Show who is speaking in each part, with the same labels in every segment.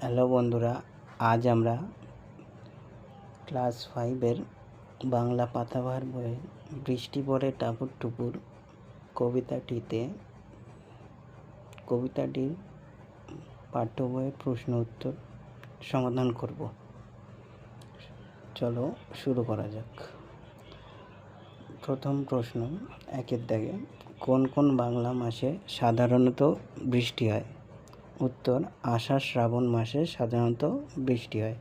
Speaker 1: Hello বন্ধুরা, আজ আমরা ক্লাস 5-এর বাংলা পাতাবাহার বইয়ের বৃষ্টি পড়ে টাপুর টুপুর কবিতাটির পাঠ্য বইয়ের প্রশ্ন উত্তর সমাধান করব। চলো শুরু করা যাক। প্রথম প্রশ্ন, একের দাগে, কোন কোন বাংলা মাসে সাধারণত বৃষ্টি হয়? উত্তর, আষাঢ় শ্রাবণ মাসে সাধারণত বৃষ্টি হয়।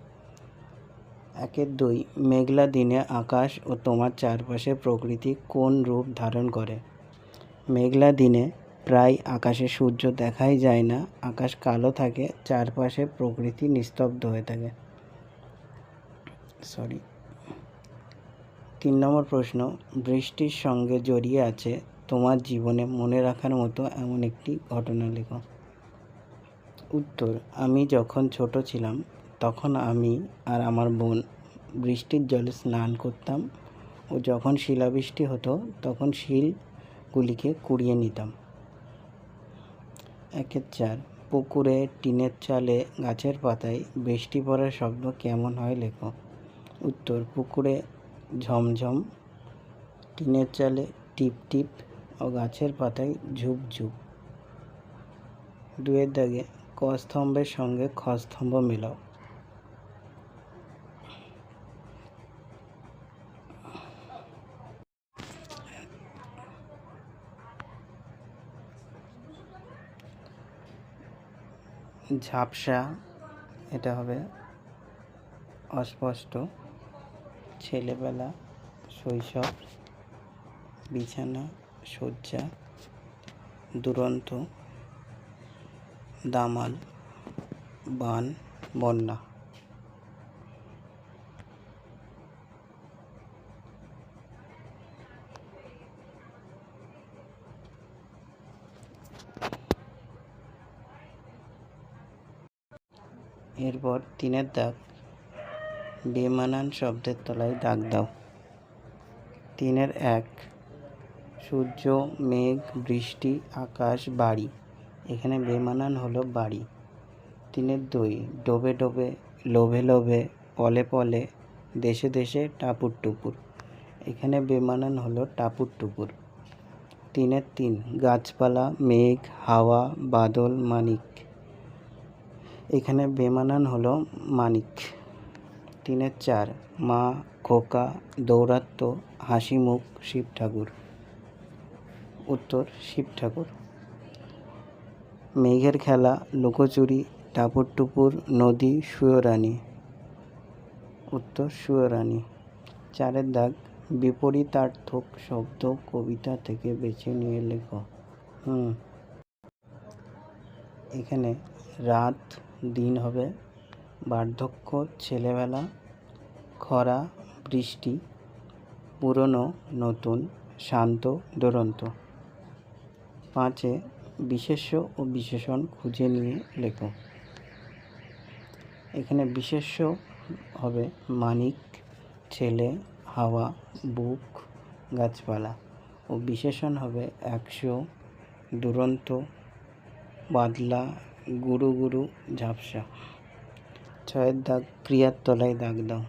Speaker 1: একের দুই, মেঘলা দিনে আকাশ ও তোমার চারপাশে প্রকৃতি কোন রূপ ধারণ করে? মেঘলা দিনে প্রায় আকাশে সূর্য দেখাই যায় না, আকাশ কালো থাকে, চারপাশে প্রকৃতি নিস্তব্ধ হয়ে থাকে। 3 নম্বর প্রশ্ন, বৃষ্টির সঙ্গে জড়িয়ে আছে তোমার জীবনে মনে রাখার মতো এমন একটি ঘটনা লেখো। উত্তর, আমি যখন ছোট ছিলাম তখন আমি আর আমার বোন বৃষ্টির জলে স্নান করতাম ও যখন শিলাবৃষ্টি হতো তখন শিলগুলিকে কুড়িয়ে নিতাম। 1-4, পুকুরে, টিনের চালে, গাছের পাতায় বৃষ্টি পড়ার শব্দ কেমন হয় লেখো। উত্তর, পুকুরে ঝমঝম, টিনের চালে টিপ টিপ ও গাছের পাতায় ঝুপ ঝুপ। 2-এর দাগে, ক স্তম্ভের সঙ্গে খ স্তম্ভ মেলাও। ঝাপসা, এটা হবে অস্পষ্ট। ছেলেবেলা, শৈশব। বিছানা, শয্যা। দুরন্ত, দামাল। বান, বন্যা। এরপর 3-এর দাগ, বেমানান শব্দের তলায় দাগ দাও। 3-1, সূর্য, মেঘ, বৃষ্টি, আকাশ, বাড়ি। এখানে বেমানান হলো বাড়ি। 3-2, ডোবে ডোবে, লোভে লোভে, পলে পলে, দেশে দেশে, টাপুর টুপুর। এখানে বেমানান হলো টাপুর টুপুর। 3-3, গাছপালা, মেঘ, হাওয়া, বাদল, মানিক। এখানে বেমানান হলো মানিক। 3-4, মা, খোকা, দৌরাত্ম্য, হাসি মুখ, শিব ঠাকুর। উত্তর, শিব ঠাকুর। মেঘের খেলা, লুকোচুরি, টাপুর টুপুর, নদী, সুয়োরানী। উত্তর, সুয়োরানী। 4-এর দাগ, বিপরীতার্থক শব্দ কবিতা থেকে বেছে নিয়ে লেখো। এখানে রাত, দিন হবে, বার্ধক্য, ছেলেবেলা, খরা, বৃষ্টি, পুরনো, নতুন, শান্ত, দুরন্ত। 5-এ, বিশেষ্য ও বিশেষণ খুঁজে নিয়ে লেখো। এখানে বিশেষ্য হবে মানিক, ছেলে, হাওয়া, বুক, গাছপালা ও বিশেষণ হবে 100, দুরন্ত, বাদলা, গুরু গুরু, ঝাপসা। 6-এর দাগ, ক্রিয়ার তলায় দাগ দাও।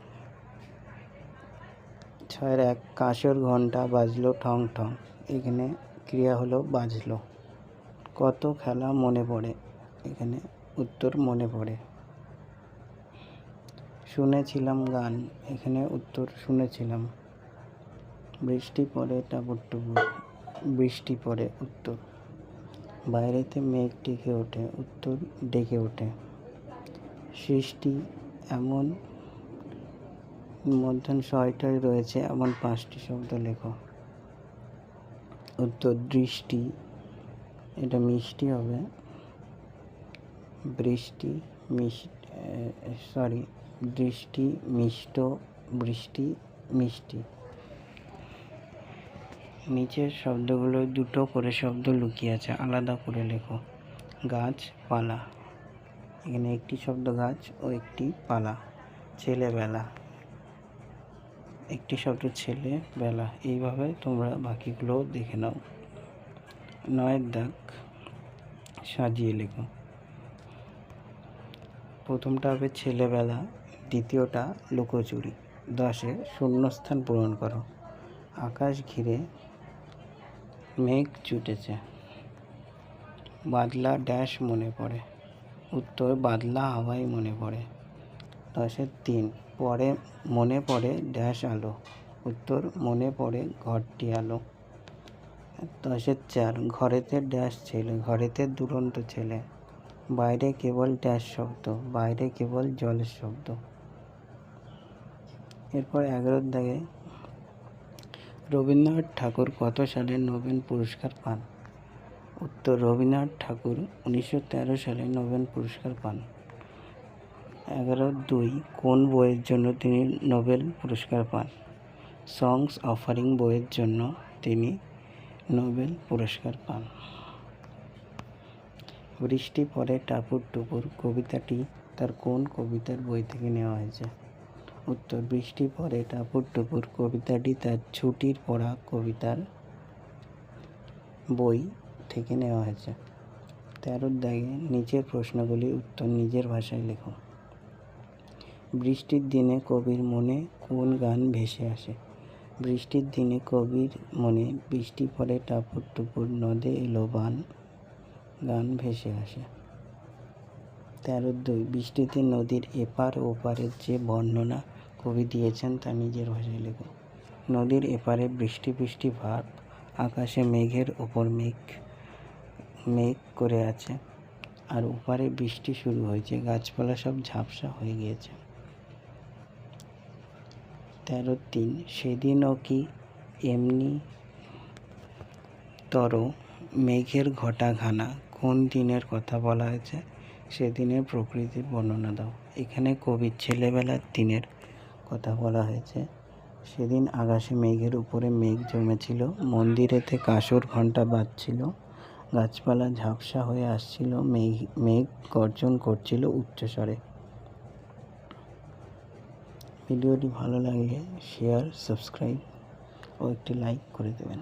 Speaker 1: 6-1, কাঁসর ঘণ্টা বাজলো ঠং ঠং। এখানে ক্রিয়া হলো বাজলো। কত খেলা মনে পড়ে। এখানে উত্তর, মনে পড়ে। শুনেছিলাম গান। এখানে উত্তর, শুনেছিলাম। বৃষ্টি পড়ে টাপুর টুপুর। বৃষ্টি পড়ে। উত্তর। বাইরেতে মেঘ ডেকে ওঠে। উত্তর, ডেকে ওঠে। সৃষ্টি, এমন মধ্যম ছয়টায় রয়েছে এমন 5টি শব্দ লেখো। উত্তর, দৃষ্টি, এটা মিষ্টি হবে। বৃষ্টি, দৃষ্টি, মিষ্ট, বৃষ্টি, মিষ্টি। নিচের শব্দগুলো দুটো করে শব্দ লুকিয়ে আছে, আলাদা করে লেখো। গাছ, পালা। এখানে একটি শব্দ গাছ ও একটি পালা। ছেলেবেলা, একটি শব্দ ছেলে, বেলা। এইভাবে তোমরা বাকিগুলো দেখে নাও। 9-এর দাগ, সাজিয়ে লেখো। প্রথমটা হবে ছেলেবেলা, দ্বিতীয়টা লুকোচুরি। 10 শূন্যস্থান পূরণ করো। আকাশ ঘিরে মেঘ জুটেছে, বাদলা ড্যাশ মনে পড়ে। উত্তর বাদলা হাওয়ায় মনে পড়ে। 10-3 পরে মনে পড়ে ড্যাশ আলো। উত্তর মনে পড়ে ঘরটি আলো। 10-4 ঘরেতে ড্যাশ ছেলে, ঘরেতে দুরন্ত ছেলে, বাইরে কেবল ড্যাশ শব্দ, বাইরে কেবল জলের শব্দ। এরপর 11 দাগে রবীন্দ্রনাথ ঠাকুর কত সালে নোবেল পুরস্কার পান? উত্তর রবীন্দ্রনাথ ঠাকুর 1913 সালে নোবেল পুরস্কার পান। 11-2 কোন বইয়ের জন্য তিনি নোবেল পুরস্কার পান? সংস অফারিং বইয়ের জন্য তিনি নোবেল পুরস্কার পান। বৃষ্টি পড়ে টাপুর টুপুর কবিতাটি তার কোন কবিতার বই থেকে নেওয়া হয়েছে? উত্তর বৃষ্টি পড়ে টাপুর টুপুর কবিতাটি তার ছুটির পড়া কবিতার বই থেকে নেওয়া হয়েছে। 13 দাগে নিচের প্রশ্নগুলি উত্তর নিজের ভাষায় লেখো। বৃষ্টির দিনে কবির মনে কোন গান ভেসে আসে? বৃষ্টির দিনে কবির মনে বৃষ্টি পড়ে টাপুর টুপুর নদে এলো বান গান ভেসে আসে। 13-2 বৃষ্টিতে নদীর এপার ওপারের যে বর্ণনা কবি দিয়েছেন তা নিজের ভাষায় লেখো। নদীর এপারে বৃষ্টি বৃষ্টি ভাব, আকাশে মেঘের ওপর মেঘ করে আছে, আর ওপারে বৃষ্টি শুরু হয়েছে, গাছপালা সব ঝাপসা হয়ে গিয়েছে। 13-3 সেদিনও কি এমনি তর মেঘের ঘটা ঘানা কোন দিনের কথা বলা হয়েছে? সেদিনের প্রকৃতির বর্ণনা দাও। এখানে কবির ছেলেবেলার দিনের কথা বলা হয়েছে। সেদিন আকাশে মেঘের উপরে মেঘ জমেছিল, মন্দিরেতে কাঁসর ঘণ্টা বাজছিল, গাছপালা ঝাপসা হয়ে আসছিল, মেঘ গর্জন করছিল উচ্চস্বরে। ভিডিওটি ভালো লাগলে শেয়ার, সাবস্ক্রাইব ও একটি লাইক করে দেবেন।